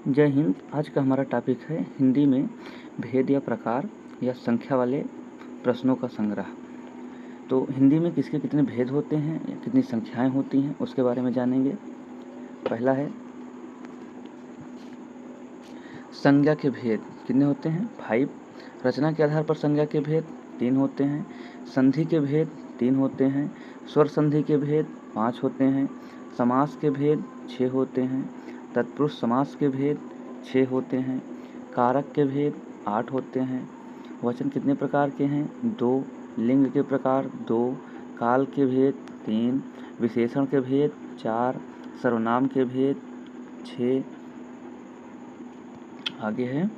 जय हिंद। आज का हमारा टॉपिक है हिंदी में भेद या प्रकार या संख्या वाले प्रश्नों का संग्रह। तो हिंदी में किसके कितने भेद होते हैं या कितनी संख्याएं होती हैं उसके बारे में जानेंगे। पहला है संज्ञा के भेद कितने होते हैं 5। रचना के आधार पर संज्ञा के भेद 3 होते हैं। संधि के भेद 3 होते हैं। स्वर संधि के भेद 5 होते हैं। समास के भेद 6 होते हैं। तत्पुरुष समास के भेद 6 होते हैं। कारक के भेद 8 होते हैं। वचन कितने प्रकार के हैं 2। लिंग के प्रकार 2। काल के भेद 3। विशेषण के भेद 4। सर्वनाम के भेद 6। आगे है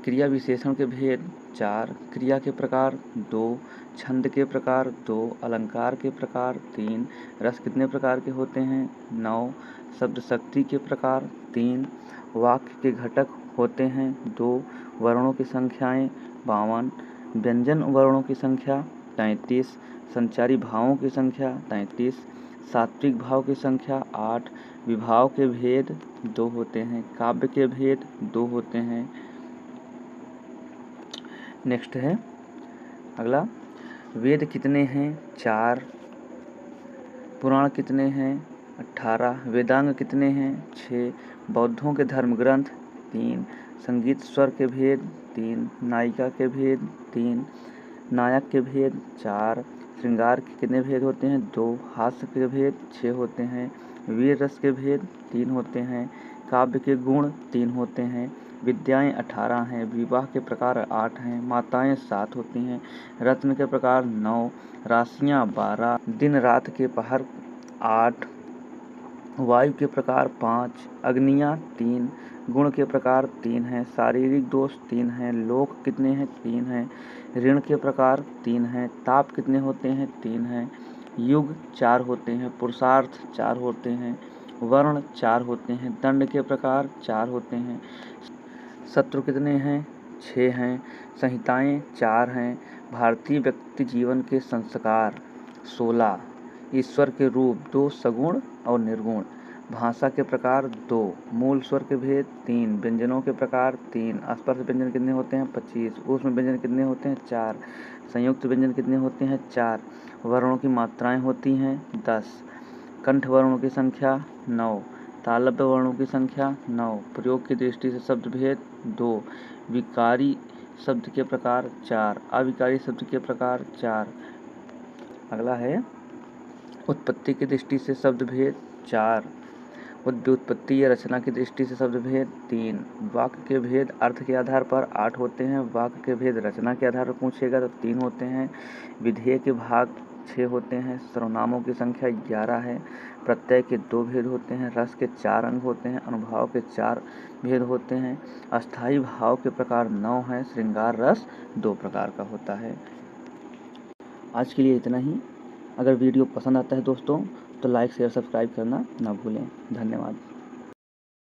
क्रिया विशेषण के भेद 4। क्रिया के प्रकार 2। छंद के प्रकार 2। अलंकार के प्रकार 3। रस कितने प्रकार के होते हैं 9। शब्द शक्ति के प्रकार 3। वाक्य के घटक होते हैं 2। वर्णों की संख्याएं 52। व्यंजन वर्णों की संख्या 33। संचारी भावों की संख्या 33। सात्विक भाव की संख्या 8। विभाव के भेद 2 होते हैं। काव्य के भेद 2 होते हैं। नेक्स्ट है अगला, वेद कितने हैं 4। पुराण कितने हैं 18। वेदांग कितने हैं 6। बौद्धों के धर्म ग्रंथ 3। संगीत स्वर के भेद 3। नायिका के भेद 3। नायक के भेद 4। श्रृंगार के कितने भेद होते हैं 2। हास्य के भेद 6 होते हैं। वीर रस के भेद 3 होते हैं। काव्य के गुण 3 होते हैं। विद्याएं 18 हैं। विवाह के प्रकार 8 हैं। माताएं 7 होती हैं। रत्न के प्रकार 9। राशियां 12। दिन रात के पहर 8। वायु के प्रकार 5। अग्नियां 3। गुण के प्रकार 3 हैं। शारीरिक दोष 3 हैं। लोक कितने हैं 3 हैं। ऋण के प्रकार 3 हैं। ताप कितने होते हैं 3 हैं। युग 4 होते हैं। पुरुषार्थ 4 होते हैं। वर्ण 4 होते हैं। दंड के प्रकार 4 होते हैं। शत्रु कितने हैं 6 हैं। संहिताएं 4 हैं। भारतीय व्यक्ति जीवन के संस्कार 16। ईश्वर के रूप 2 सगुण और निर्गुण। भाषा के प्रकार 2। मूल स्वर के भेद 3। व्यंजनों के प्रकार 3। स्पर्श व्यंजन कितने होते हैं 25। ऊष्म व्यंजन कितने होते हैं 4। संयुक्त व्यंजन कितने होते हैं 4। वर्णों की मात्राएं होती हैं 10। कंठ वर्णों की संख्या 9। तालव्य वर्णों की संख्या 9। प्रयोग की दृष्टि से शब्द भेद 2। विकारी शब्द के प्रकार 4। अविकारी शब्द के प्रकार 4। अगला है उत्पत्ति की दृष्टि से शब्द भेद 4। व्युत्पत्ति या रचना की दृष्टि से शब्द भेद 3। वाक्य के भेद अर्थ के आधार पर 8 होते हैं। वाक्य के भेद रचना के आधार पर पूछेगा तो 3 होते हैं। विधेय के भाग 6 होते हैं। सर्वनामों की संख्या 11 है। प्रत्यय के 2 भेद होते हैं। रस के 4 अंग होते हैं। अनुभाव के 4 भेद होते हैं। अस्थायी भाव के प्रकार 9 हैं। श्रृंगार रस 2 प्रकार का होता है। आज के लिए इतना ही। अगर वीडियो पसंद आता है दोस्तों तो लाइक शेयर सब्सक्राइब करना ना भूलें। धन्यवाद।